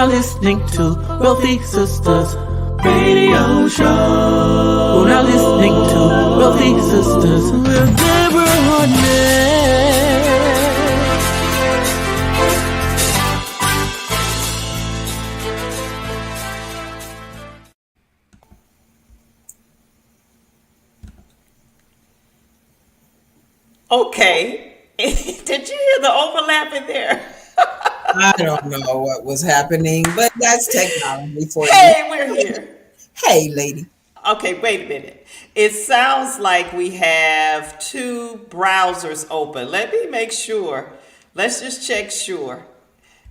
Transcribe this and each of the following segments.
now listening to Wealthy Sistas Radio Show. We're now listening to Wealthy Sistas with Deborah Hartnett. Okay. Did you hear the overlap in there? I don't know what was happening, but that's technology for you. Hey, we're here. Hey, lady. Okay, wait a minute. It sounds like we have two browsers open. Let me make sure. Let's just check sure.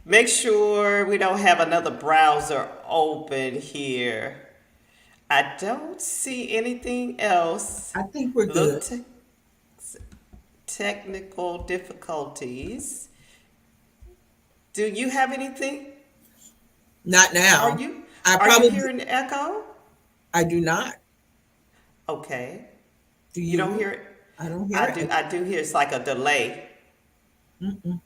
Make sure we don't have another browser open here. I don't see anything else. I think we're good. Technical difficulties. Do you have anything? Not now. Are you hearing the echo? I do not. Okay. Do you don't hear it? I don't hear it. I do hear it's like a delay. Mm-mm.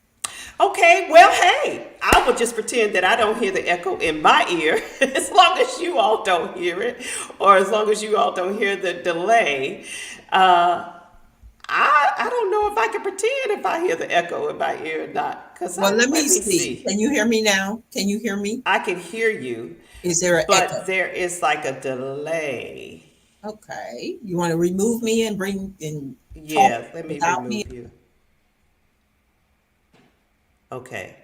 Okay, well, hey, I will just pretend that I don't hear the echo in my ear as long as you all don't hear it, or as long as you all don't hear the delay. I don't know if I can pretend if I hear the echo in my ear or not. Let me see. Can you hear me now? Can you hear me? I can hear you. Is there an echo? But there is like a delay. Okay. You want to remove me and bring in? Yeah, let me remove you. Okay.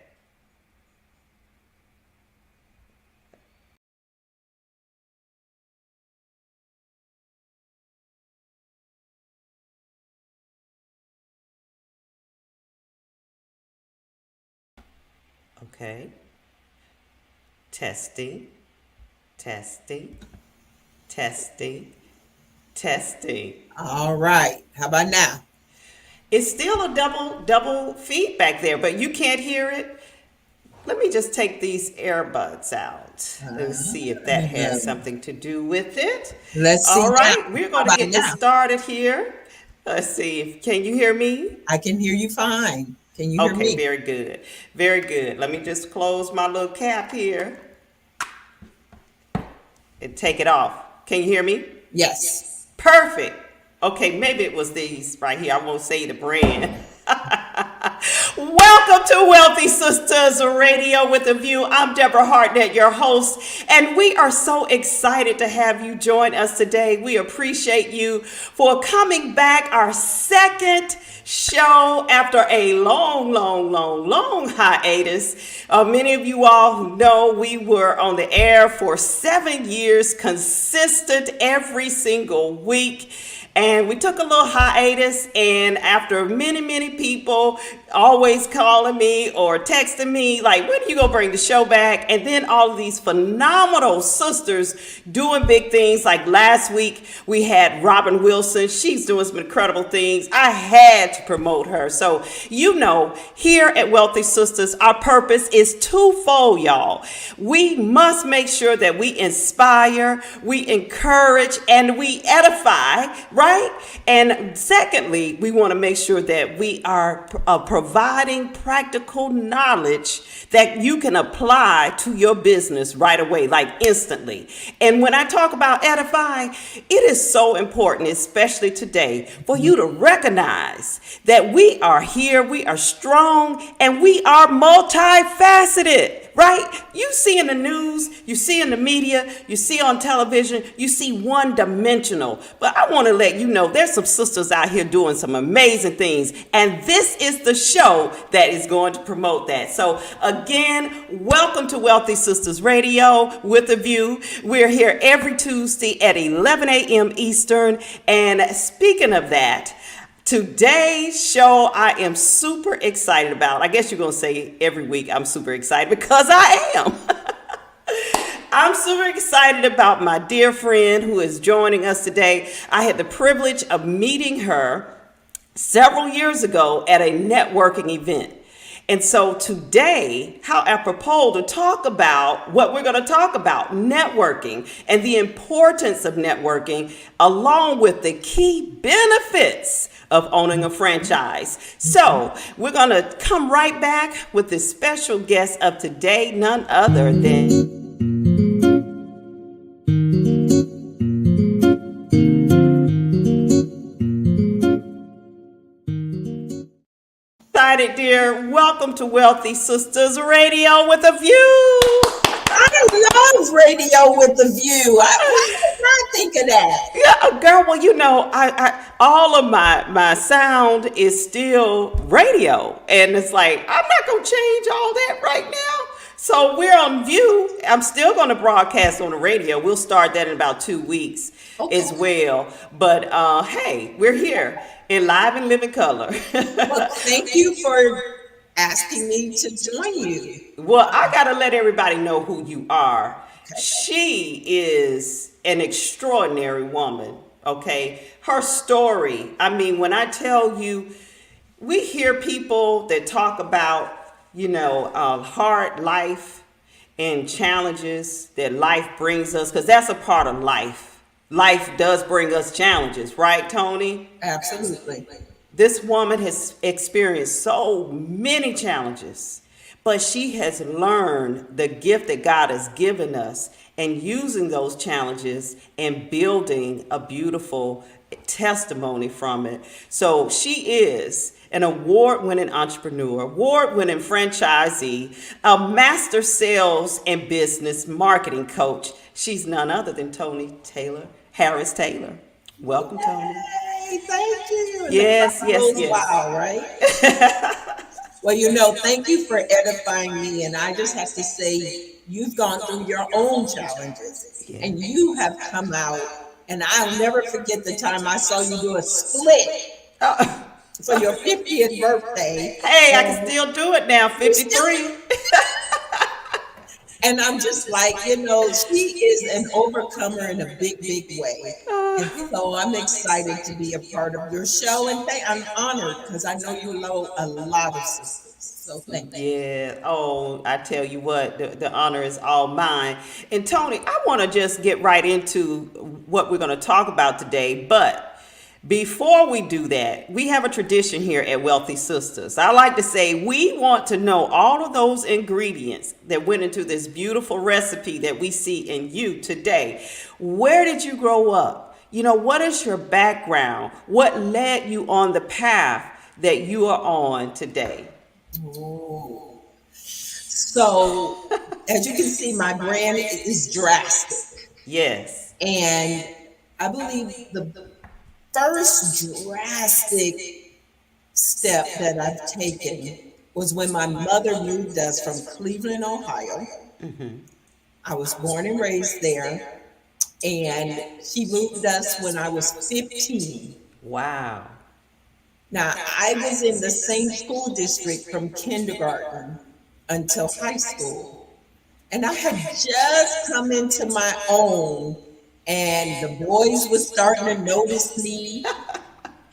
Okay. Testing. All right. How about now? It's still a double feedback there, but you can't hear it. Let me just take these earbuds out and see if that has something to do with it. Let's see. All right, we're going to get this started here. Let's see. Can you hear me? I can hear you fine. Can you hear me? Okay, very good. Very good. Let me just close my little cap here and take it off. Can you hear me? Yes. Perfect. Okay, maybe it was these right here. I won't say the brand. Welcome to Wealthy Sistas Radio with a View. I'm Deborah Hartnett, your host, and we are so excited to have you join us today. We appreciate you for coming back, our second show after a long hiatus. Many of you all who know we were on the air for 7 years, consistent every single week. And we took a little hiatus, and after many people always calling me or texting me, like, when are you going to bring the show back? And then all of these phenomenal sisters doing big things. Like last week, we had Robin Wilson. She's doing some incredible things. I had to promote her. So, you know, here at Wealthy Sistas, our purpose is twofold, y'all. We must make sure that we inspire, we encourage, and we edify, right? And secondly, we want to make sure that we are providing practical knowledge that you can apply to your business right away, like instantly. And when I talk about edify, it is so important, especially today, for you to recognize that we are here, we are strong, and we are multifaceted. Right? You see in the news, you see in the media, you see on television, you see one-dimensional. But I want to let you know there's some sisters out here doing some amazing things. And this is the show that is going to promote that. So again, welcome to Wealthy Sistas Radio with a View. We're here every Tuesday at 11 a.m. Eastern. And speaking of that, today's show I am super excited about. I guess you're going to say every week I'm super excited because I am. I'm super excited about my dear friend who is joining us today. I had the privilege of meeting her several years ago at a networking event. And so today, how apropos to talk about what we're going to talk about, networking and the importance of networking, along with the key benefits of owning a franchise. So we're going to come right back with the special guest of today, none other than excited, dear. Welcome to Wealthy Sisters Radio with a View. I love radio with the view. Why did I think of that? Yeah, girl. Well, I all of my sound is still radio, and it's like I'm not gonna change all that right now. So we're on View. I'm still gonna broadcast on the radio. We'll start that in about 2 weeks as well. But hey, we're here in live and living color. Well, thank you for asking me to join you. Well, I got to let everybody know who you are. Okay. She is an extraordinary woman, okay? Her story, I mean, when I tell you, we hear people that talk about, hard life and challenges that life brings us, because that's a part of life. Life does bring us challenges, right, Toni? Absolutely. This woman has experienced so many challenges, but she has learned the gift that God has given us and using those challenges and building a beautiful testimony from it. So she is an award-winning entrepreneur, award-winning franchisee, a master sales and business marketing coach. She's none other than Toni Harris Taylor. Welcome, Toni. Hey, thank you. Yes. Wow, right? Well, thank you for edifying me. And I just have to say, you've gone through your own challenges and you have come out. And I'll never forget the time I saw you do a split for your 50th birthday. Hey, I can still do it now, 53. And I'm just like, she is an overcomer in a big, big way. And so I'm excited to be a part of your show. And I'm honored because I know you know a lot of sisters. So thank you. Yeah. Oh, I tell you what, the honor is all mine. And Toni, I want to just get right into what we're going to talk about today. But before we do that, we have a tradition here at Wealthy Sisters. I like to say we want to know all of those ingredients that went into this beautiful recipe that we see in you today. Where did you grow up? What is your background? What led you on the path that you are on today? Ooh. So, as you can see, my brand is Drastic. Yes. And I believe the first drastic step that I've taken was when my mother moved us from Cleveland, Ohio. Mm-hmm. I was born and raised there, and she moved us when I was 15. Wow. Now, I was in the same school district from kindergarten until high school, and I had just come into my own. And the boys were starting to notice me,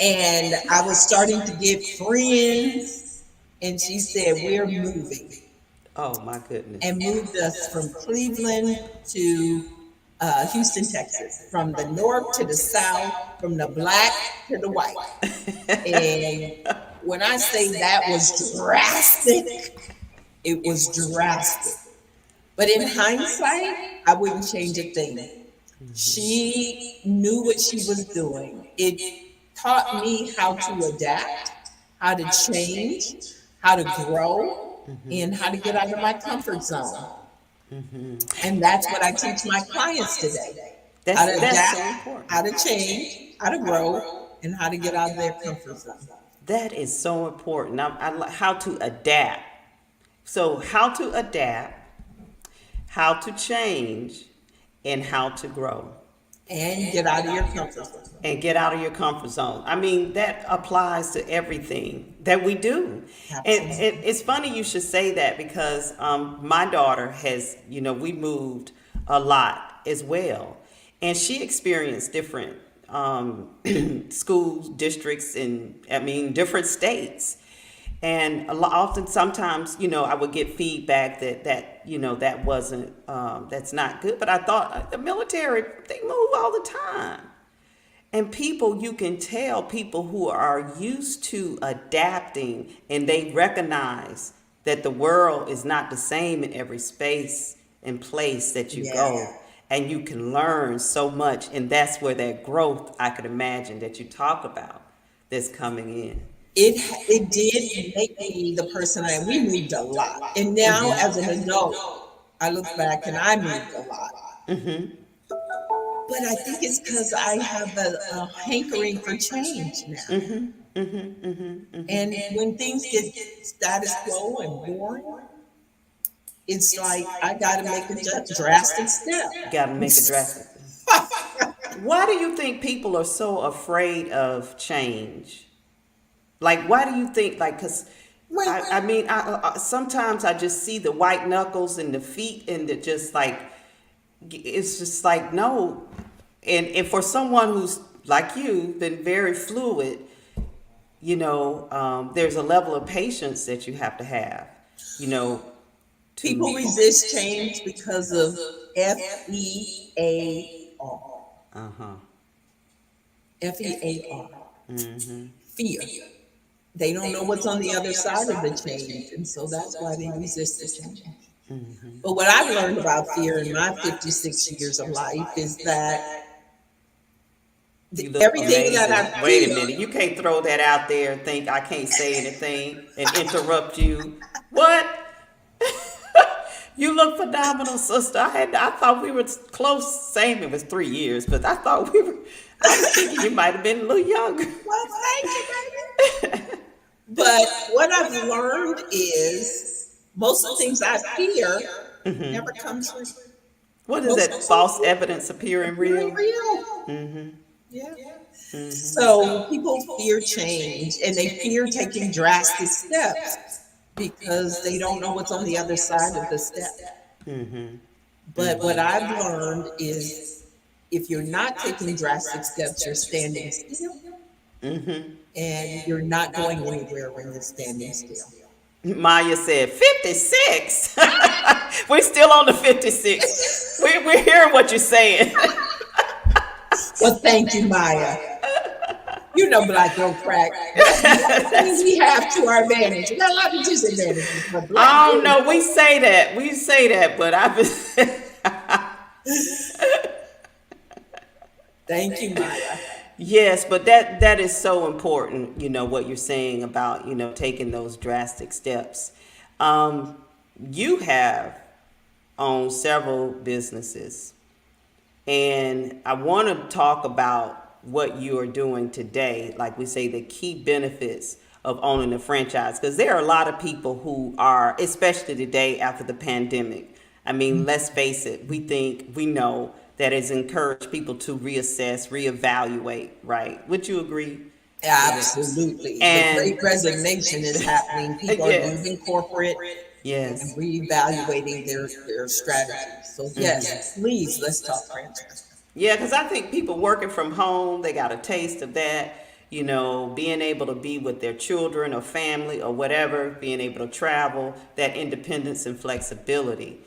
and I was starting to get friends. And she said, "We're moving." Oh my goodness! And moved us from Cleveland to Houston, Texas, from the north to the south, from the black to the white. And when I say that was drastic, it was drastic. But in hindsight, I wouldn't change a thing. She knew what she was doing. It taught me how to adapt, how to change, how to grow, and how to get out of my comfort zone. And that's what I teach my clients today. How to adapt, how to change, how to grow, and how to get out of their comfort zone. That is so important. How to adapt. So how to adapt, how to change, and how to grow. And get out of your comfort zone. And get out of your comfort zone. I mean, that applies to everything that we do. And it's funny you should say that because my daughter has, we moved a lot as well. And she experienced different school districts in, different states. And often, sometimes, I would get feedback that wasn't, that's not good. But I thought the military, they move all the time. And people, you can tell people who are used to adapting and they recognize that the world is not the same in every space and place that you go. Yeah. And you can learn so much. And that's where that growth, I could imagine, that you talk about, that's coming in. It did make me the person I am. We moved a lot. And now as an adult, I look back and I moved a lot. But I think it's because I have a hankering for change now. And when things get status quo and boring, it's like I got to make a drastic step. Got to make a drastic. Why do you think people are so afraid of change? Like, why do you think, like, because I mean, sometimes I just see the white knuckles and the feet and the just like, it's just like, no. And for someone who's like you, been very fluid, there's a level of patience that you have to have, People resist change because of FEAR. Uh-huh. FEAR. Fear. They don't know what's on the other side of the change, and so that's why they resist the change. But what I've learned about fear in my 56 years of life is that everything that I Wait a feel, minute. You can't throw that out there and think I can't say anything and interrupt you. What? You look phenomenal, sister. I thought we were close. Same, it was 3 years, but I thought I was thinking you might have been a little younger. well, thank you, baby. But what I've learned is most of the things I fear never come true. What is that? False evidence appearing real? Real. Yeah. So people fear change and they fear taking drastic steps because they don't know what's on the other side of the step. But what I've learned is if you're not taking drastic steps, you're standing still. And you're not going anywhere when you're standing still. Maya said 56. We're still on the 56. We're hearing what you're saying. Well, thank you, Maya. You know, black don't crack. Things we have to our advantage. We got a lot of disadvantages. But I don't know. We say that, but I've been. Thank you, Maya. Yes, but that is so important, what you're saying about, taking those drastic steps. You have owned several businesses, and I want to talk about what you are doing today, like we say, the key benefits of owning a franchise, because there are a lot of people who are, especially today after the pandemic. I mean, let's face it, we know that has encouraged people to reassess, reevaluate, right? Would you agree? Absolutely. And the great resignation is happening. People are leaving corporate and reevaluating their strategies. So yes, please, let's talk franchise. Yeah, because I think people working from home, they got a taste of that, being able to be with their children or family or whatever, being able to travel, that independence and flexibility.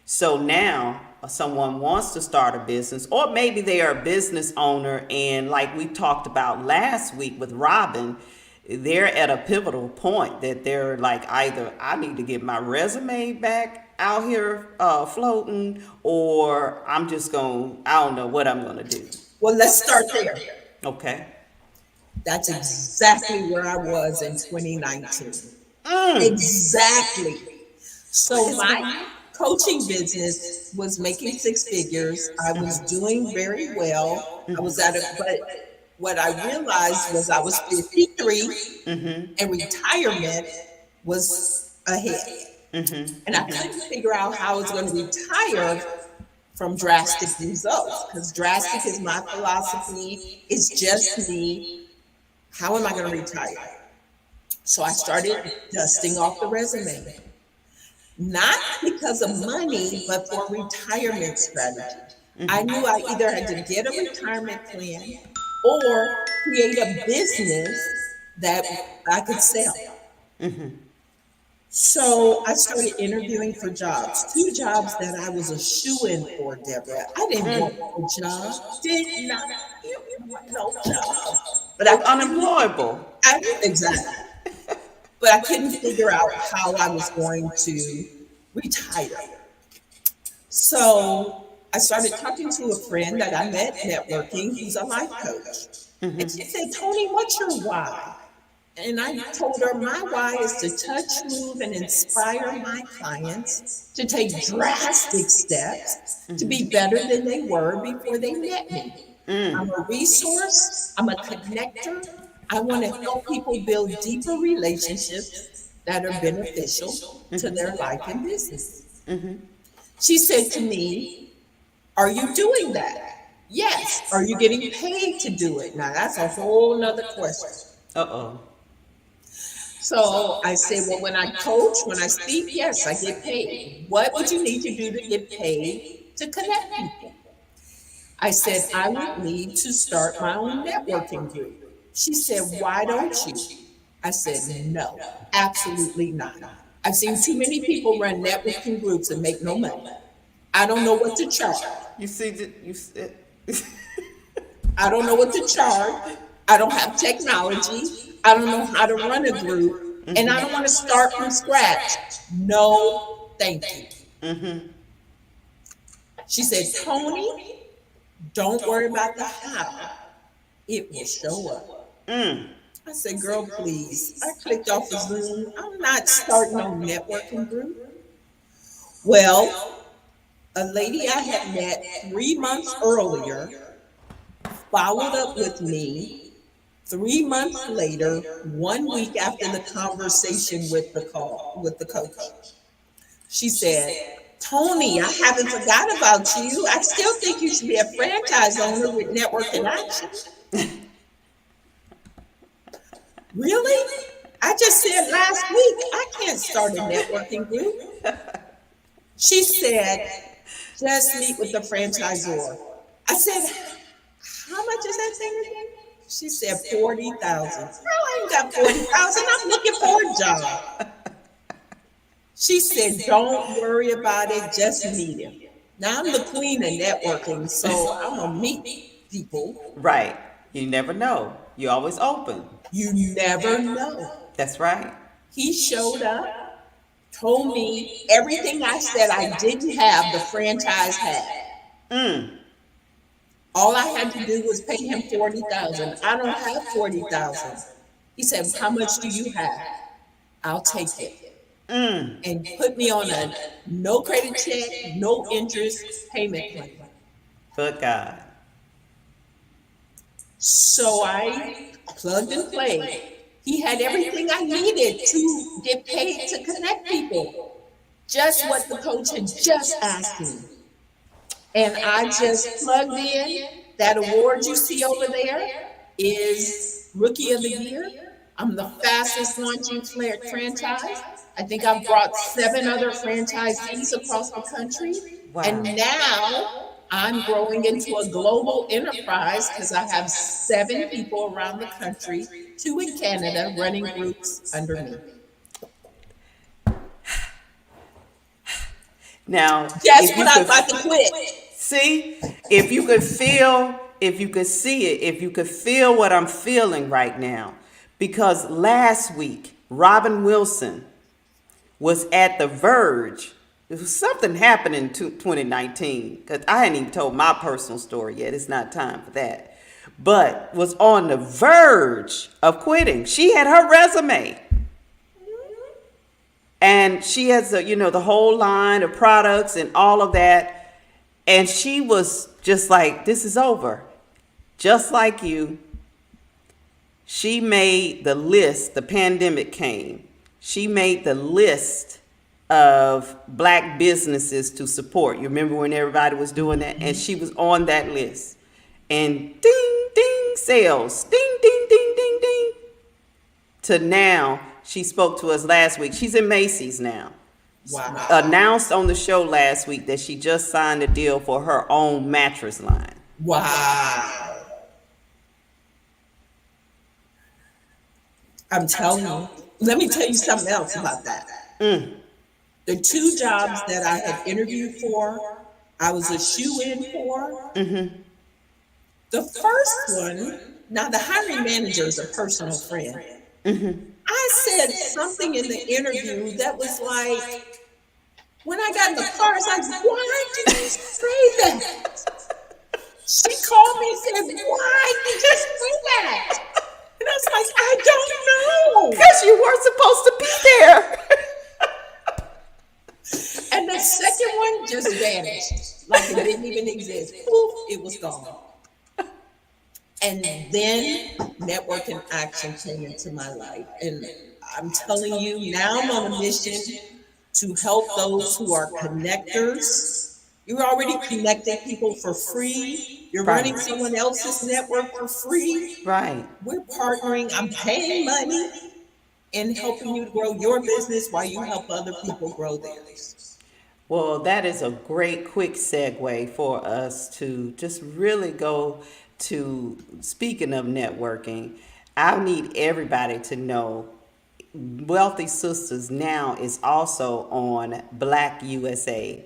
So now someone wants to start a business, or maybe they are a business owner, and like we talked about last week with Robin, they're at a pivotal point that they're like, either I need to get my resume back out here floating, or I'm just I don't know what I'm going to do. Well, let's start there. Okay. That's exactly where I was in 2019. Exactly. So my coaching business was making six figures. I was doing very well. I was but what I realized was I was 53 and retirement was ahead. And I couldn't figure out how I was going to retire from Drastic Results, because Drastic is my philosophy. It's just me. How am I going to retire? So I started dusting off the resume. Not because of money, but for retirement strategy. I knew I either had to get a retirement plan or create a business that I could sell. So I started interviewing for jobs, two jobs that I was a shoe-in for, Deborah. I didn't want no job, did not want no job. But I You couldn't, unemployable. exactly. But I couldn't figure out how I was going to retire. So I started talking to a friend that I met networking who's a life coach. And she said, Toni, what's your why? And I told her my why is to touch, move, and inspire my clients to take drastic steps to be better than they were before they met me. I'm a resource, I'm a connector. I want to help people build deeper relationships that are beneficial to their life and business. She said to me, are you doing that? Yes. Are you getting paid to do it? Now, that's a whole nother question. Uh-oh. So I said, well, when I coach, when I speak, yes, I get paid. What would you need to do to get paid to connect people? I said, I would need to start my own networking group. She said, why don't you? I said, no, absolutely not. I've seen too many people run networking groups and make no money. I don't know what to charge. You see that you said I don't know what to charge. I don't have technology. I don't know how to run a group. And I don't want to start from scratch. No, thank you. She said, Toni, don't worry about the how. It will show up. I said, girl, please. I clicked off of Zoom. I'm not starting no networking group. Well, a lady I had met 3 months earlier followed up with me 3 months later, 1 week after the conversation with the coach. She said, Toni, I haven't forgot about you. I still think you should be a franchise owner with Network in Action. Really? I just said last week, I can't start a networking group. She said, just meet with the franchisor. I said, how much is that thing again? She said 40,000. I ain't got 40,000. I'm looking for a job. She said, don't worry about it. Just meet him. Now I'm the queen of networking, so I'm gonna meet people. right. You never know. You're always open. You never know. That's right. He showed up, told me everything I said I didn't have, the franchise had. All I had to do was pay him 40,000. I don't have 40,000. He said, how much do you have? I'll take it. And put me on a no credit check, no interest payment plan. Good God. So I plugged and played. He had everything I needed to get paid to connect people. Just what the coach had just asked me. And I just plugged in. That award you see over there is Rookie of the Year. I'm the fastest launching franchise. I think I've brought 7 other franchisees across the country. Wow. And now I'm growing into a global enterprise because I have 7 people around the country, 2 in Canada, running groups under me. Now, That's if you when I'm could about to quit. see, if you could feel, if you could see it, if you could feel what I'm feeling right now, because last week, Robin Wilson was at the verge. There was something happened in 2019, because I hadn't even told my personal story yet. It's not time for that. But was on the verge of quitting. She had her resume. And she has, the whole line of products and all of that. And she was just like, this is over. Just like you. She made the list. The pandemic came. She made the list of Black businesses to support. You remember when everybody was doing that? And she was on that list. And ding, ding, sales. Ding, ding, ding, ding, ding. To now, she spoke to us last week. She's in Macy's now. Wow. Announced on the show last week that she just signed a deal for her own mattress line. Wow. I'm telling you, let me tell you something else about that. The two jobs that I had interviewed for, I was a shoe-in for. The first one, now the hiring manager is a personal friend. I said something in the interview that was like, when I got in the car, I was like, why did you say that? She called me and said, why did you say that? And I was like, I don't know. Because you weren't supposed to be there. And the second one just vanished, like it didn't even exist. Poof, it was gone. And then network and action came into my life. And I'm telling you, now I'm on a mission to help those who are connectors. You're already connecting people for free. You're running someone else's network for free. Right. We're partnering. I'm paying money and helping you to grow your business while you help other people grow theirs. Well, that is a great quick segue for us to just really go to, speaking of networking, I need everybody to know Wealthy Sisters now is also on Black USA.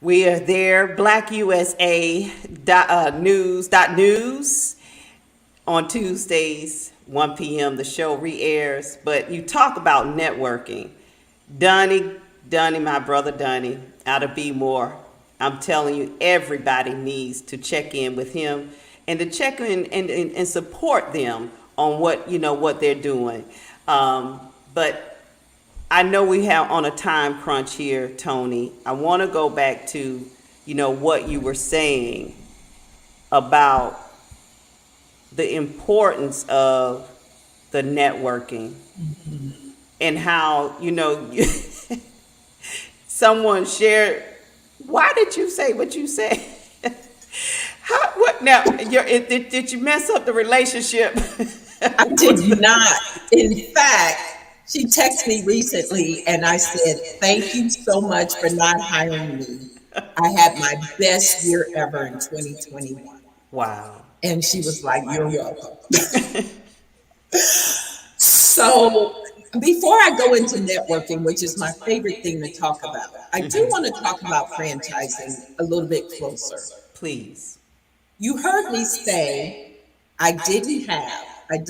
We are there, Black USA news on Tuesdays, 1 p.m. The show re-airs, but you talk about networking. Donnie, my brother Donnie, out of Be More. I'm telling you, everybody needs to check in with him and to check in and support them on what they're doing. But I know we have on a time crunch here, Toni. I want to go back to, what you were saying about the importance of the networking and how, someone shared, why did you say what you said? What now? Did you mess up the relationship? I did not. In fact, she texted me recently and I said, thank you so much for not hiring me. I had my best year ever in 2021. Wow. And she was like, you're welcome. So before I go into networking, which is my favorite thing to talk about, I do want to talk about franchising a little bit closer. Please. You heard me say, I didn't have, and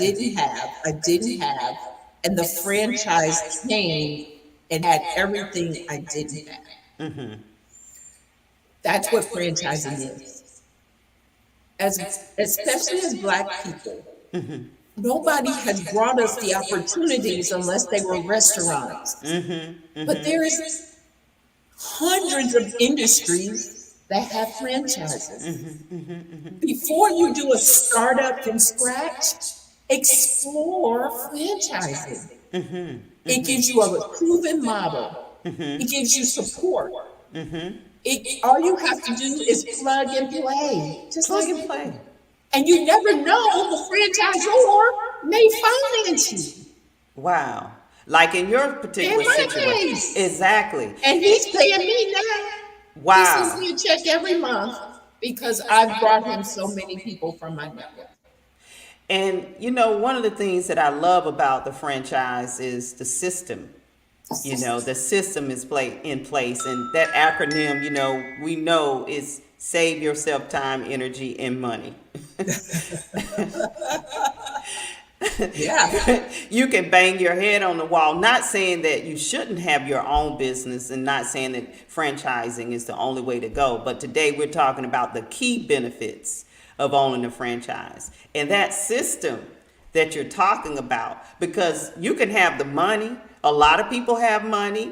the franchise came and had everything I didn't have. That's what franchising is. Especially as Black people, nobody has brought us the opportunities unless they were restaurants. But there is hundreds of industries that have franchises. Before you do a startup from scratch, explore franchising. It gives you a proven model. It gives you support. All you have to do is plug and play. Just plug and play. And you never know, the franchisor may finance you. Wow. Like in your particular situation. Case. Exactly. And he's paying me now. Wow. He sends me a check every month because I've brought him so many people from my network. And one of the things that I love about the franchise is the system. The system is in place, and that acronym, we know is save yourself time, energy, and money. Yeah. You can bang your head on the wall, not saying that you shouldn't have your own business and not saying that franchising is the only way to go. But today we're talking about the key benefits of owning a franchise and that system that you're talking about, because you can have the money. A lot of people have money,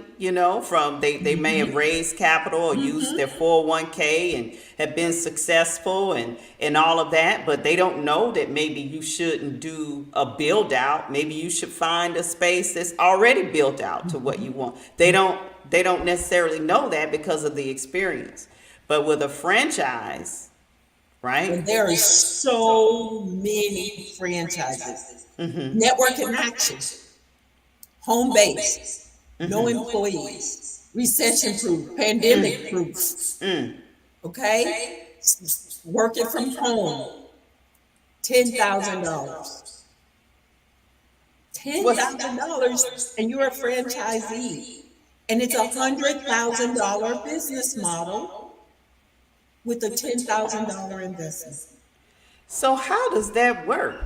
from they may have raised capital or used their 401k and have been successful and all of that, but they don't know that maybe you shouldn't do a build out. Maybe you should find a space that's already built out to what you want. They don't necessarily know that because of the experience. But with a franchise, right? And there are so many franchises. Network and action. Home base, no employees, recession proof, pandemic proof. Okay, working from home, $10,000. What's $10,000, and you're a franchisee, and it's $100,000 business model with a $10,000 investment. so? How does that work?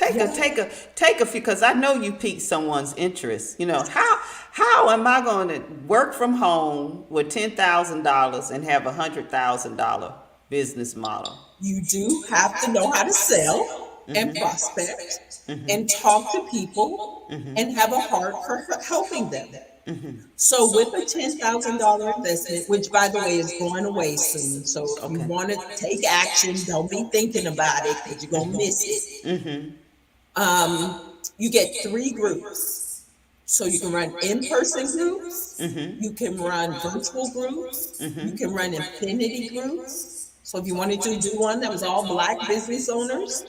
Yeah. Take a few, because I know you piqued someone's interest. You know, how am I going to work from home with $10,000 and have $100,000 business model? You do have to know how to sell and prospect and talk to people and have a heart for helping them. So with a $10,000 investment, which by the way is going away soon. So if you Okay. want to take action, don't be thinking about it because you're gonna miss it. You get 3 groups. So you can run in-person groups, you can run virtual groups, you can run infinity groups. So if you wanted to do one that was all Black business owners,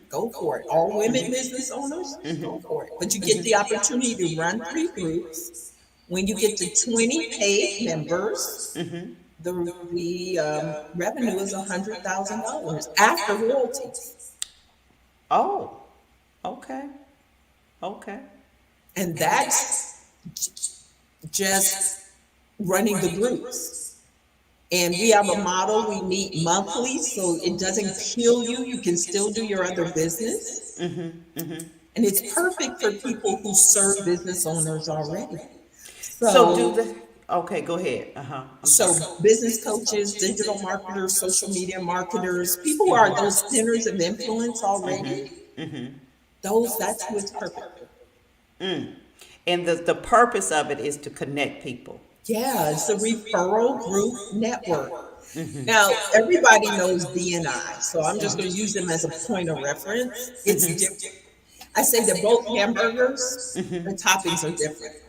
go for it. All women business owners, go for it. But you get the opportunity to run 3 groups. When you get to 20 paid members, the revenue is $100,000 after royalties. Oh, okay, okay. And that's just running the groups. And we have a model, we meet monthly, so it doesn't kill you. You can still do your other business. And it's perfect for people who serve business owners already. So do the okay. Go ahead. I'm So sorry. business coaches, digital marketers, social media marketers, people who are those centers of influence already, that's who it's perfect for. And the purpose of it is to connect people. Yeah, it's a referral group network. Now, everybody knows BNI, so I'm just going to use them as a point of reference. It's different. I say they're both hamburgers, the toppings are different.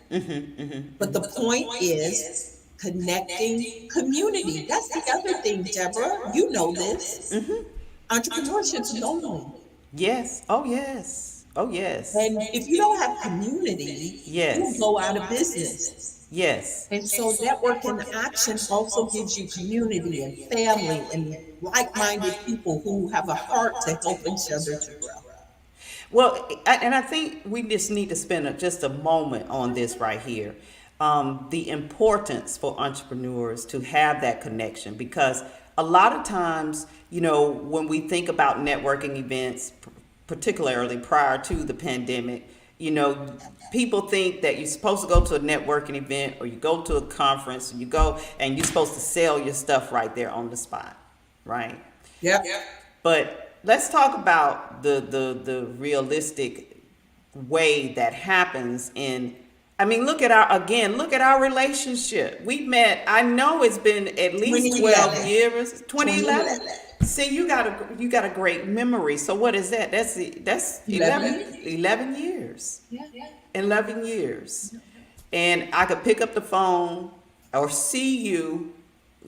But the point is connecting community. That's the other thing, Deborah. You know this. Entrepreneurship's lonely. Yes. Oh yes. Oh yes. And if you don't have community, you'll Yes. go out of business. Yes. And so network in action also gives you community and family and like-minded people who have a heart to help each other to grow. Well, and I think we just need to spend just a moment on this right here. The importance for entrepreneurs to have that connection, because a lot of times, you know, when we think about networking events, particularly prior to the pandemic, you know, people think that you're supposed to go to a networking event or you go to a conference and you go and you're supposed to sell your stuff right there on the spot, right? Yep. But let's talk about the realistic way that happens in. I mean, look at our relationship. We met, I know it's been at least 12 2011. years, 2011. 2011. See, you got a great memory. So what is that? That's 11 years. Yeah. 11 years. And I could pick up the phone or see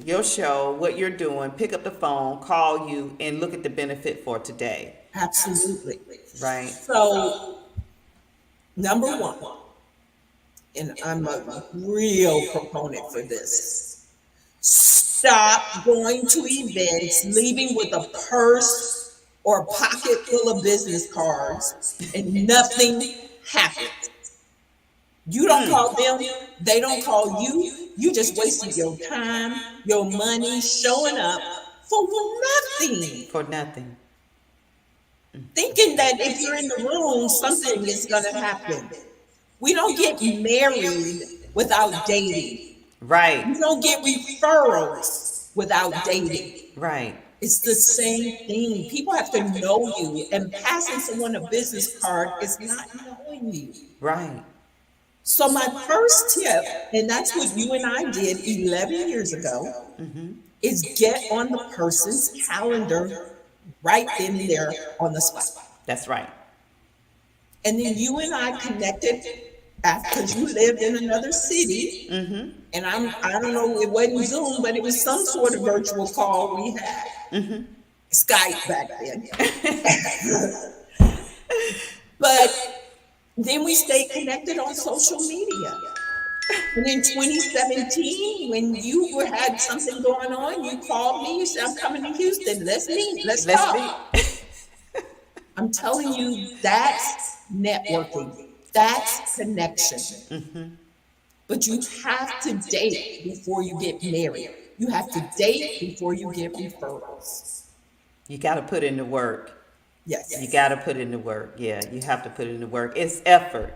your show, what you're doing, pick up the phone, call you, and look at the benefit for today. Absolutely. Right. So, number one, and I'm a real proponent for this, stop going to events, leaving with a purse or a pocket full of business cards, and nothing happens. You don't call them, they don't call you. You just wasted your time, your money, showing up for nothing. For nothing. Thinking that if you're in the room, something is going to happen. We don't get married without dating. Right. You don't get referrals without dating. Right. It's the same thing. People have to know you, and passing someone a business card is not knowing you. Right. So my first tip, and that's what you and I did 11 years ago, is get on the person's calendar right then and there on the spot. That's right. And then you and I connected because you lived in another city. And I don't know, it wasn't Zoom, but it was some sort of virtual call we had. Skype back then. But then we stayed connected on social media. And in 2017, when you had something going on, you called me, you said, I'm coming to Houston. Let's meet, let's Let's be. talk. I'm telling you, that's networking, that's connection. But you have to date before you get married. You have to date before you get referrals. You got to put in the work. You Yes. got to put in the work. Yeah, you have to put in the work. It's effort.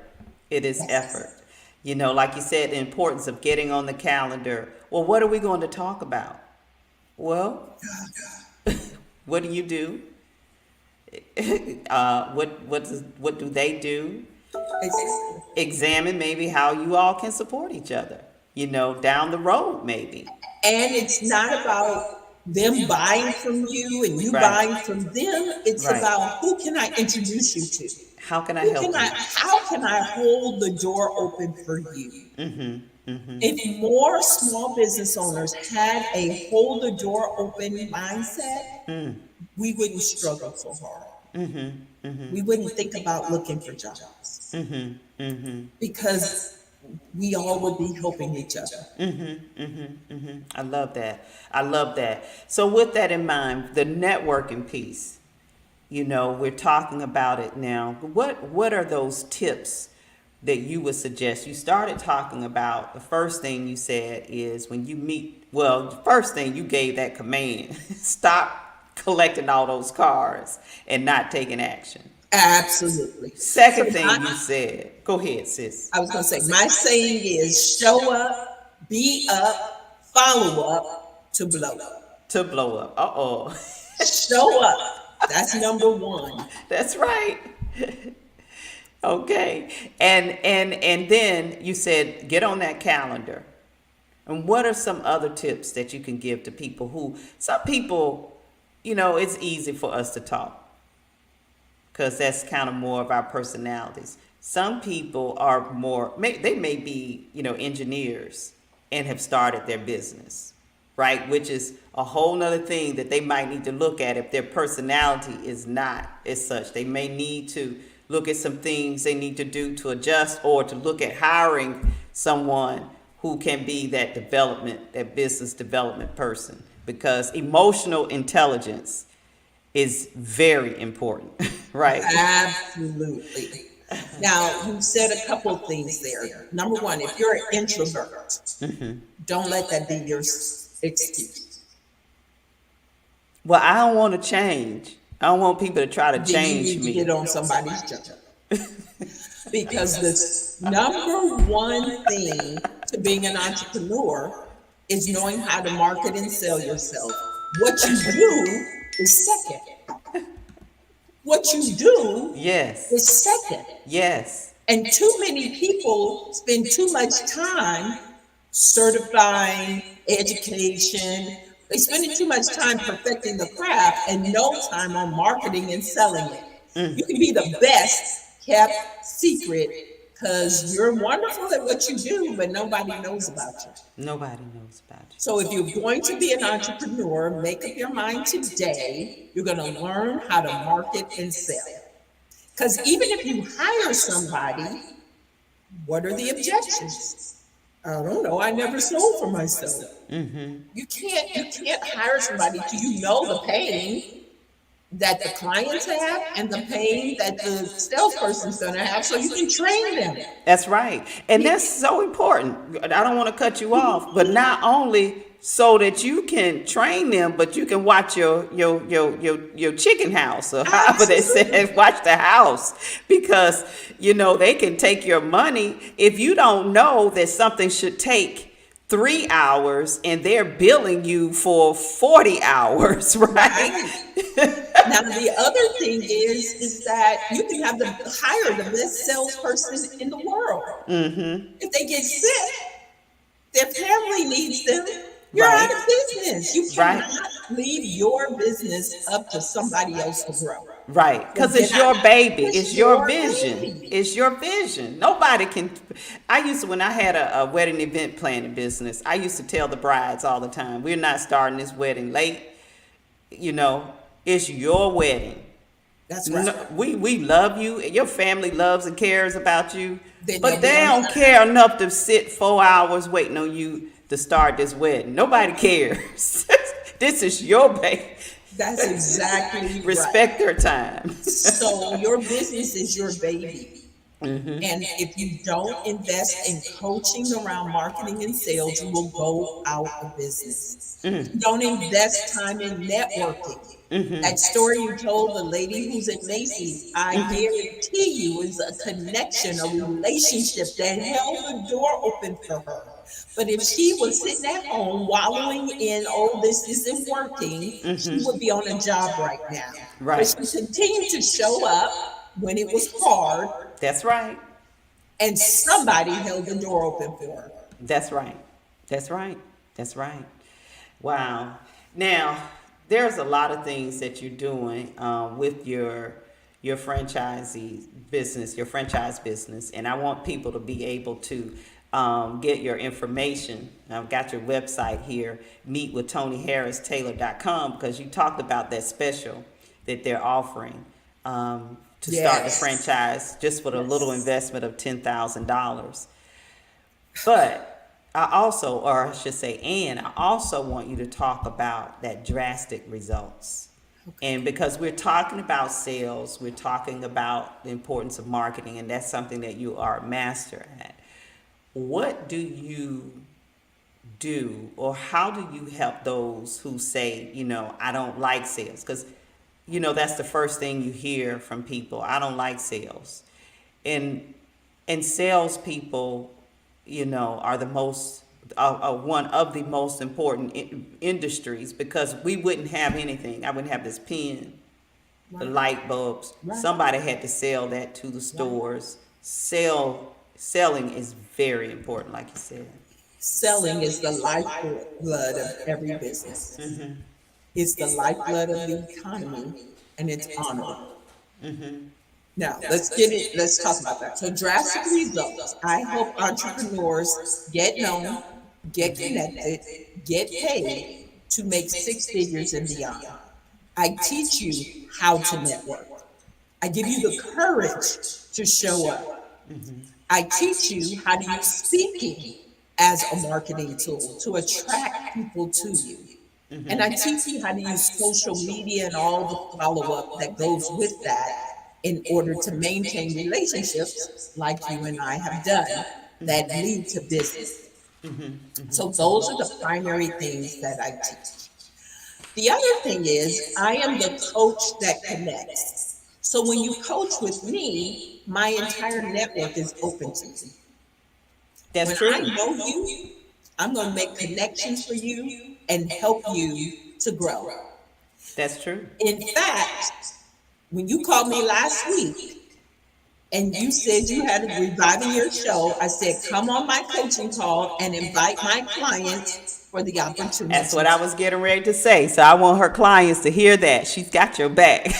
It is effort. Yes. You know, like you said, the importance of getting on the calendar. Well, what are we going to talk about? Well, what do you do? What do they do? Exactly. Examine maybe how you all can support each other. You know, down the road maybe. And it's not about them buying from you and you Right. buying from them. It's Right. about who can I introduce you to? How can I Who help can I, you? how can I hold the door open for you? If more small business owners had a hold the door open mindset, we wouldn't struggle so hard. We wouldn't think about looking for jobs because we all would be helping each other. I love that. I love that. So with that in mind, the networking piece, you know, we're talking about it now. What are those tips that you would suggest? You started talking about the first thing you said is when you meet, well, the first thing you gave that command, stop collecting all those cards and not taking action. Absolutely. So Second thing you said, go ahead, sis. I was going to say, my saying is show up, be up, follow up to blow up. To blow up. Uh-oh. Show up. That's number one. That's right. Okay. And then you said get on that calendar. And what are some other tips that you can give to people who, some people, you know, it's easy for us to talk because that's kind of more of our personalities. Some people are more, they may be, you know, engineers and have started their business, right? Which is a whole nother thing that they might need to look at if their personality is not as such. They may need to look at some things they need to do to adjust or to look at hiring someone who can be that development, that business development person, because emotional intelligence is very important, right? Absolutely. Now, you said a couple of things there. Number one, if you're an introvert, don't let that be your excuse. Well, I don't want to change. I don't want people to try to Then you change need to me. get on somebody's job. Because the number one thing to being an entrepreneur is knowing how to market and sell yourself. What you do is second. What you do Yes. is second. Yes. And too many people spend too much time certifying, education. They spending too much time perfecting the craft and no time on marketing and selling it. You can be the best kept secret because you're wonderful at what you do, but nobody knows about you. Nobody knows about you. So if you're going to be an entrepreneur, make up your mind today. You're going to learn how to market and sell. Because even if you hire somebody, what are the objections? I don't know. I never sold for myself. You can't hire somebody till you know the pain that the clients have and the pain that the salesperson's going to have, so you can train them. That's right. And that's so important. I don't want to cut you off, but not only so that you can train them, but you can watch your chicken house, or however they said, watch the house, because you know they can take your money if you don't know that something should take 3 hours and they're billing you for 40 hours, right? Now the other thing is that you can hire the best salesperson in the world. If they get sick, their family needs them. You're Right. out of business. You Right. cannot leave your business up to somebody else to grow. Right, because it's your baby, it's your vision, it's your vision. Nobody can. I used to, when I had a wedding event planning business, I used to tell the brides all the time, we're not starting this wedding late. You know, it's your wedding. That's right. No, we love you, and your family loves and cares about you, Then but they'll be they on don't time. care enough to sit 4 hours waiting on you to start this wedding. Nobody cares. This is your baby. That's exactly right. Respect their time. So your business is your baby. And if you don't invest in coaching around marketing and sales, you will go out of business. If you don't invest time in networking, that story you told the lady who's at Macy's, I guarantee you is a connection, a relationship that held the door open for her. But if she was sitting at home wallowing in, oh, this isn't working, she would be on a job right now. But Right. she continued to show up when it was hard, That's right. and somebody held the door open for her. That's right. That's right. That's right. Wow. Now, there's a lot of things that you're doing with your franchisee business, your franchise business, and I want people to be able to get your information. I've got your website here, meetwithtoniharristaylor.com, because you talked about that special that they're offering to start the Yes. franchise just for the little Yes. investment of $10,000. But I also, or I should say, and I also want you to talk about that drastic results. And because we're talking about sales, we're talking about the importance of marketing, and that's something that you are a master at. What do you do, or how do you help those who say, I don't like sales? Because, that's the first thing you hear from people. I don't like sales. And salespeople, are the most one of the most important industries, because we wouldn't have anything. I wouldn't have this pen, the light bulbs. Right. Somebody had to sell that to the stores. Selling is very important, like you said. Selling is the lifeblood of every business. It's the lifeblood of the economy, and it's honorable. Now, let's talk about that. So drastic results. I hope entrepreneurs get known, get connected, get paid to make six figures and beyond. I teach you how to network. I give you the courage to show up. I teach you how to use speaking as a marketing tool to attract people to you. And I teach you how to use social media and all the follow-up that goes with that in order to maintain relationships like you and I have done that lead to business. So those are the primary things that I teach. The other thing is I am the coach that connects. So when you coach with me, my entire network is open to you. That's When true. I know you, I'm going to make connections for you and help you to grow. That's true. In fact, when you called me last week and you said you had a reviving your show, I said, come on my coaching call and invite my clients for the opportunity. That's what I was getting ready to say. So I want her clients to hear that. She's got your back.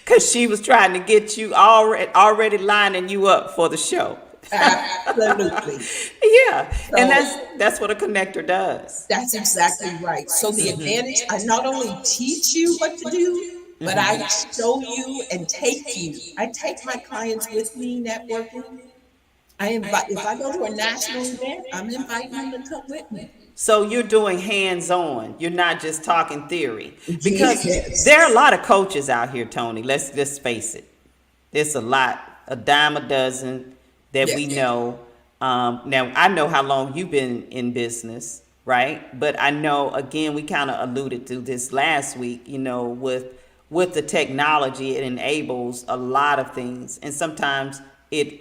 Because she was trying to get you already lining you up for the show. Absolutely. Yeah. And So- that's what a connector does. That's exactly right. So the advantage, I not only teach you what to do, but I show you and take you. I take my clients with me networking. I invite, if I go to a national event, I'm inviting them to come with me. So you're doing hands-on. You're not just talking theory. Because Yes. there are a lot of coaches out here, Toni. Let's just face it. There's a lot, a dime a dozen that we Yes. know. Now, I know how long you've been in business, right? But I know, again, we kind of alluded to this last week, with the technology, it enables a lot of things. And sometimes it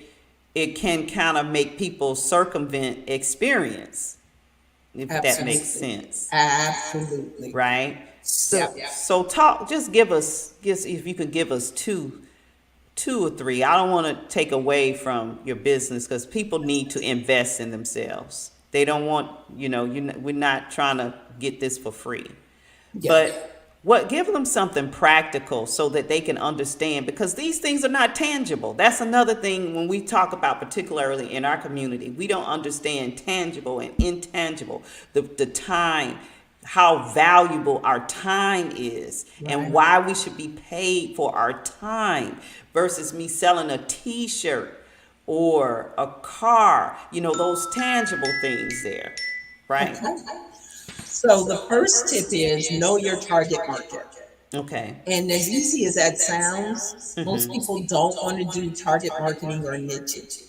can kind of make people circumvent experience, if that makes Absolutely. sense, Absolutely. right? So, Yeah. so just if you could give us two or three. I don't want to take away from your business, because people need to invest in themselves. They don't want, we're not trying to get this for free. Yeah. But give them something practical so that they can understand, because these things are not tangible. That's another thing when we talk about, particularly in our community, we don't understand tangible and intangible, the time, how valuable our time is and Right. why we should be paid for our time versus me selling a t-shirt or a car, those tangible things there, right? Okay. So the first tip is know your target market. Okay. And as easy as that sounds, most people don't want to do target marketing or niching.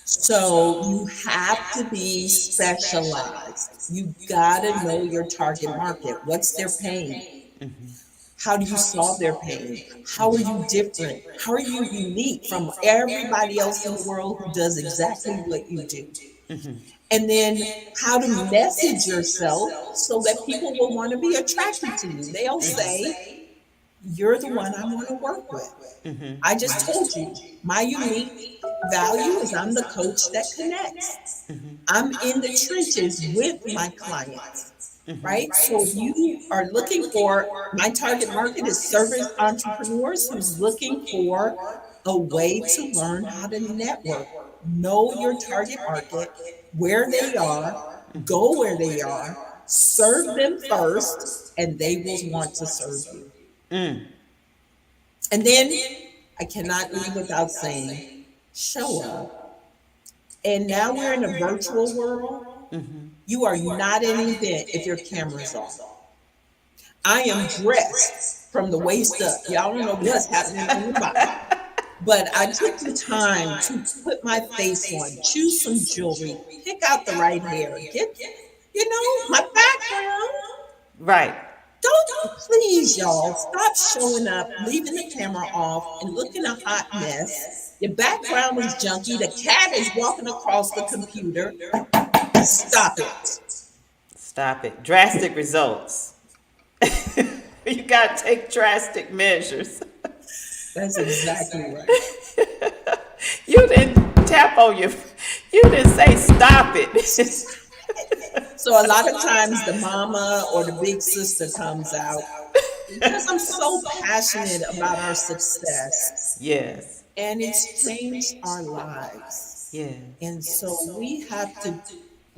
So you have to be specialized. You got to know your target market. What's their pain? How do you solve their pain? How are you different? How are you unique from everybody else in the world who does exactly what you do? And then how to message yourself so that people will want to be attracted to you. They'll say, you're the one I want to work with. I just told you, my unique value is I'm the coach that connects. I'm in the trenches with my clients, right? So if you are looking for, my target market is service entrepreneurs who's looking for a way to learn how to network. Know your target market, where they are, go where they are, serve them first, and they will want to serve you. And then I cannot leave without saying, show up. And now we're in a virtual world. You are not an event if your camera's off. I am dressed from the waist up. Y'all don't know what's happening on the bottom. But I took the time to put my face on, choose some jewelry, pick out the right hair, get, my background. Right. Don't, please, y'all, stop showing up, leaving the camera off, and looking a hot mess. Your background is junky. The cat is walking across the computer. Stop it. Stop it. Drastic results. You got to take drastic measures. That's exactly right. You didn't tap on you didn't say stop it. So a lot of times the mama or the big sister comes out because I'm so passionate about our success Yes. and it's changed our lives. Yes. And so we have to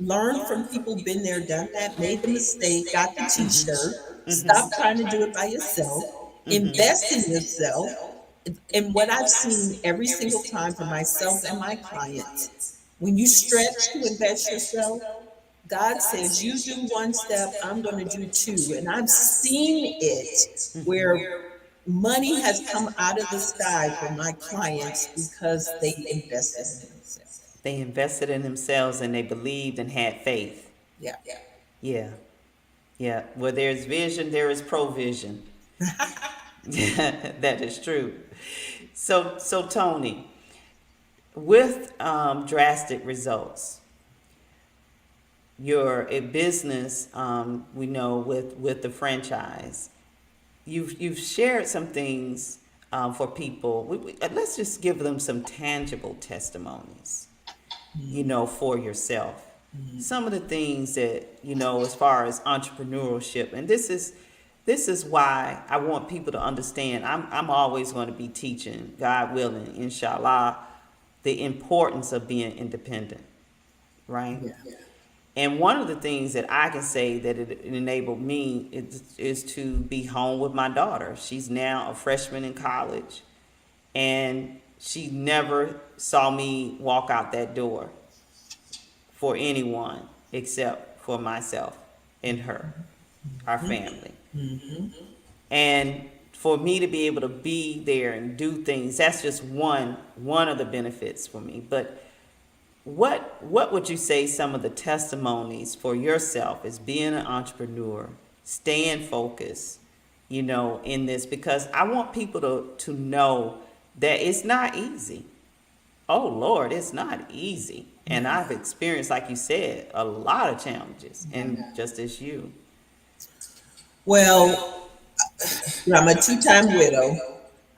learn from people been there, done that, made the mistake, got the t-shirt, stop trying to do it by yourself, invest in yourself. And what I've seen every single time for myself and my clients, when you stretch to invest yourself, God says, you do one step, I'm going to do two. And I've seen it where money has come out of the sky for my clients because they invested in themselves. They invested in themselves and they believed and had faith. Yeah. Yeah. Yeah. Where there's vision, there is provision. That is true. So Toni, with drastic results, you're a business, we know with the franchise. You've shared some things for people. Let's just give them some tangible testimonies, for yourself. Some of the things that, as far as entrepreneurship, and this is why I want people to understand. I'm always going to be teaching, God willing, inshallah, the importance of being independent, right? Yeah. And one of the things that I can say that it enabled me is to be home with my daughter. She's now a freshman in college, and she never saw me walk out that door for anyone except for myself and her, our family. And for me to be able to be there and do things, that's just one of the benefits for me. But what would you say some of the testimonies for yourself as being an entrepreneur, staying focused, in this? Because I want people to know that it's not easy. Oh Lord, it's not easy. And I've experienced, like you said, a lot of challenges, and just as you. Well, I'm a two-time widow.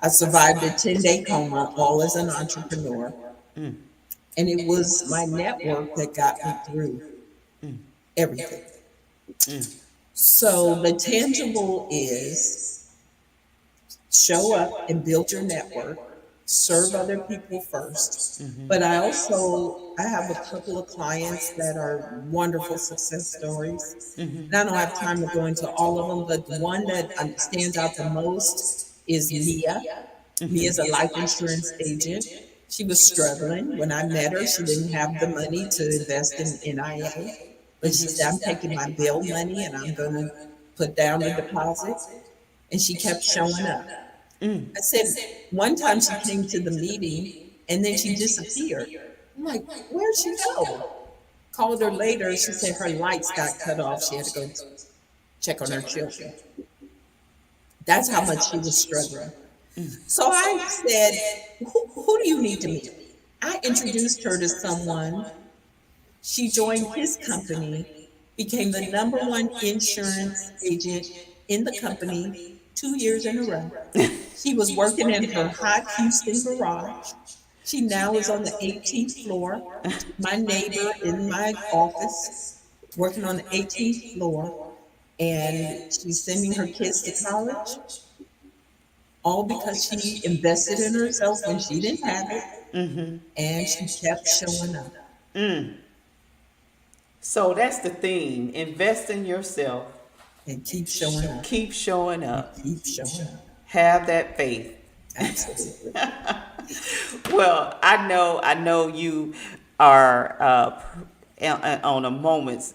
I survived a 10-day coma, all as an entrepreneur. And it was my network that got me through everything. So the tangible is show up and build your network. serve other people first. But I have a couple of clients that are wonderful success stories. And I don't have time to go into all of them, but the one that stands out the most is Mia. Mia's a life insurance agent. She was struggling. When I met her, she didn't have the money to invest in NIA. But she said, I'm taking my bill money and I'm going to put down the deposit. And she kept showing up. I said, one time she came to the meeting and then she disappeared. I'm like, where'd she go? Called her later. She said her lights got cut off. She had to go check on her children. That's how much she was struggling. So I said, who do you need to meet? I introduced her to someone. She joined his company, became the #1 insurance agent in the company 2 years in a row. She was working in her hot Houston garage. She now is on the 18th floor. My neighbor in my office, working on the 18th floor, and she's sending her kids to college. All because she invested in herself when she didn't have it, and she kept showing up. So that's the theme. Invest in yourself. And keep showing up. Keep showing up. Keep showing up. Have that faith. Absolutely. Well, I know you are on a moment's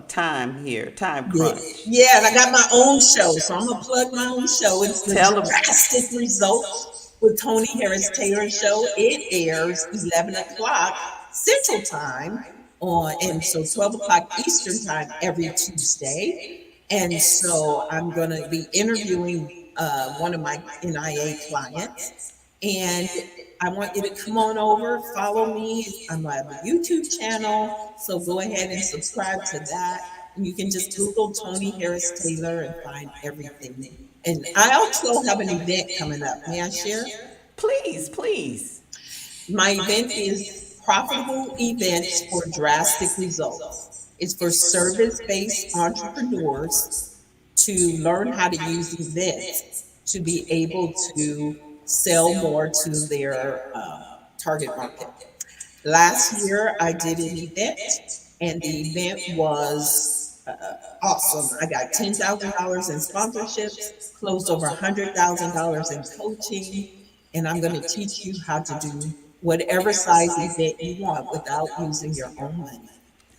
time here, time crunch. Yeah, and I got my own show, so I'm gonna plug my own show. It's the Tell 'em. Drastic Results with Toni Harris Taylor show. It airs 11 o'clock Central Time and so 12 o'clock Eastern Time every Tuesday. And so I'm gonna be interviewing one of my NIA clients, and I want you to come on over, follow me. I have a YouTube channel, so go ahead and subscribe to that. And you can just Google Toni Harris Taylor and find everything. And I also have an event coming up. May I share? Please, please. My event is Profitable Events for Drastic Results. It's for service-based entrepreneurs to learn how to use events to be able to sell more to their target market. Last year, I did an event, and the event was awesome. I got $10,000 in sponsorships, closed over $100,000 in coaching, and I'm going to teach you how to do whatever size event you want without using your own money.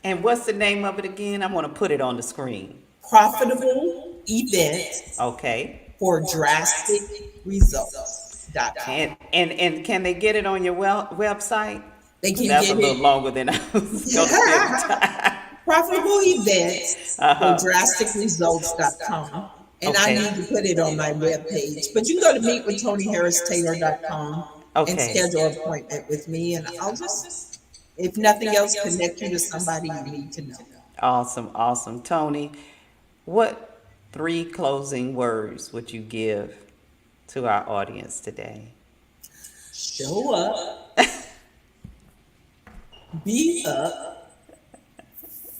And what's the name of it again? I'm going to put it on the screen. Profitable Events Okay. for Drastic Results.com. And can they get it on your website? They can That's get a little it. longer than I was going to say. Profitable Events for DrasticResults.com. And I Okay. need to put it on my webpage. But you can go to meetwithtoniharristaylor.com and Okay. schedule an appointment with me. And I'll just, if nothing else, connect you to somebody you need to know. Awesome, awesome. Toni, what 3 closing words would you give to our audience today? Show up, be up,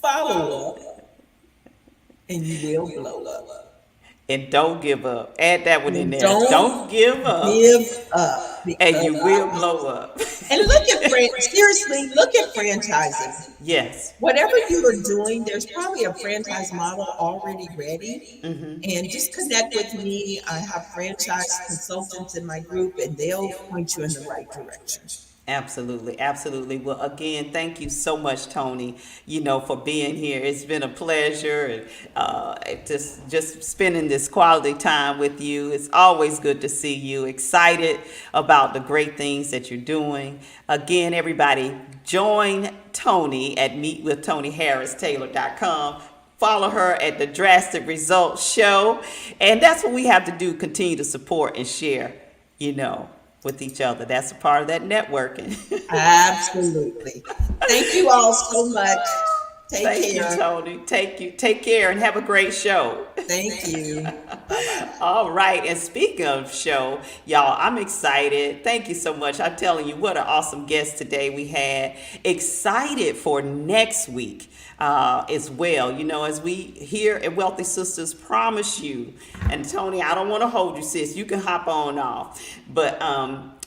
follow up, and you will blow up. And don't give up. Add that one in there. Don't Don't give up. Give up. And you because will blow up. And look at seriously, look at franchising. Yes. Whatever you are doing, there's probably a franchise model already ready. And just connect with me. I have franchise consultants in my group, and they'll point you in the right direction. Absolutely, absolutely. Well, again, thank you so much, Toni, for being here. It's been a pleasure, and just spending this quality time with you. It's always good to see you. Excited about the great things that you're doing. Again, everybody, join Toni at meetwithtoniharristaylor.com. Follow her at the Drastic Results Show. And that's what we have to do, continue to support and share, with each other. That's a part of that networking. Absolutely. Thank you all so much. Take Thank care. you, Toni. Take care and have a great show. Thank you. All right. And speaking of show, y'all, I'm excited. Thank you so much. I'm telling you, what an awesome guest today we had. Excited for next week as well. As we here at Wealthy Sisters promise you, and Toni, I don't want to hold you, sis. You can hop on off. But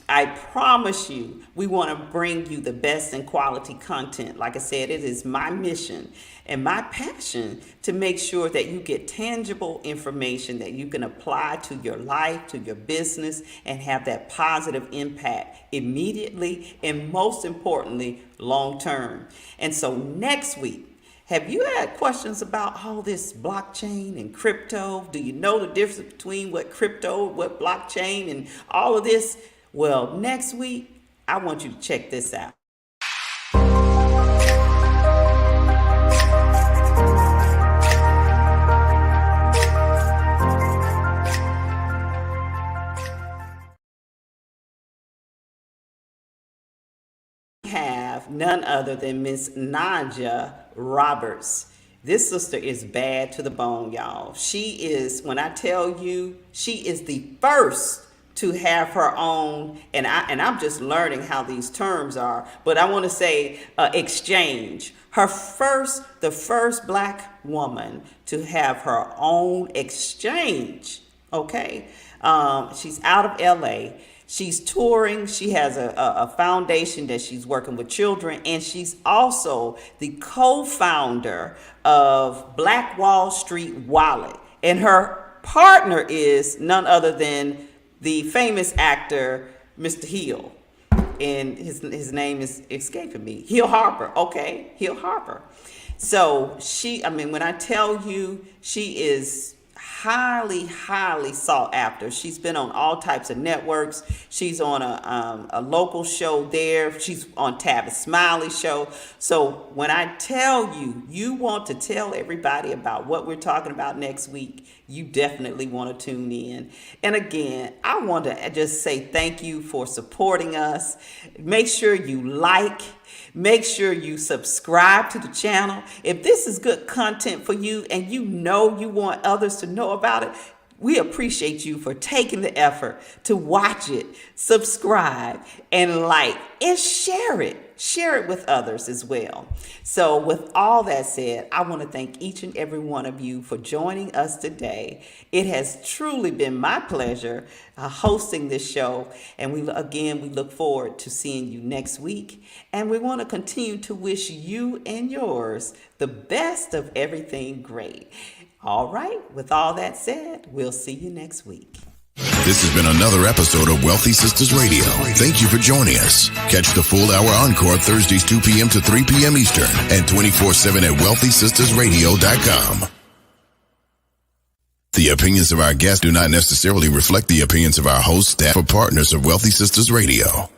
I promise you, we want to bring you the best in quality content. Like I said, it is my mission and my passion to make sure that you get tangible information that you can apply to your life, to your business, and have that positive impact immediately and, most importantly, long term. And so next week, have you had questions about all this blockchain and crypto? Do you know the difference between what crypto, what blockchain, and all of this? Well, next week, I want you to check this out. Have none other than Miss Naja Roberts. This sister is bad to the bone, y'all. She is, when I tell you, she is the first to have her own, and I'm just learning how these terms are, but I want to say exchange. The first Black woman to have her own exchange. Okay, she's out of LA. She's touring. She has a foundation that she's working with children, and she's also the co-founder of Black Wall Street Wallet. And her partner is none other than the famous actor, Mr. Hill. And his name is escaping me. Hill Harper. Okay, Hill Harper. So when I tell you, she is highly, highly sought after. She's been on all types of networks. She's on a local show there. She's on Tavis Smiley's show. So when I tell you, you want to tell everybody about what we're talking about next week, you definitely want to tune in. And again, I want to just say thank you for supporting us. Make sure you like. Make sure you subscribe to the channel. If this is good content for you and you know you want others to know about it, we appreciate you for taking the effort to watch it, subscribe, and like, and share it. Share it with others as well. So with all that said, I want to thank each and every one of you for joining us today. It has truly been my pleasure hosting this show. And we look forward to seeing you next week. And we want to continue to wish you and yours the best of everything great. All right. With all that said, we'll see you next week. This has been another episode of Wealthy Sistas Radio. Thank you for joining us. Catch the full hour encore Thursdays 2 p.m. to 3 p.m. Eastern and 24/7 at wealthysistasradio.com. The opinions of our guests do not necessarily reflect the opinions of our hosts, staff, or partners of Wealthy Sistas Radio.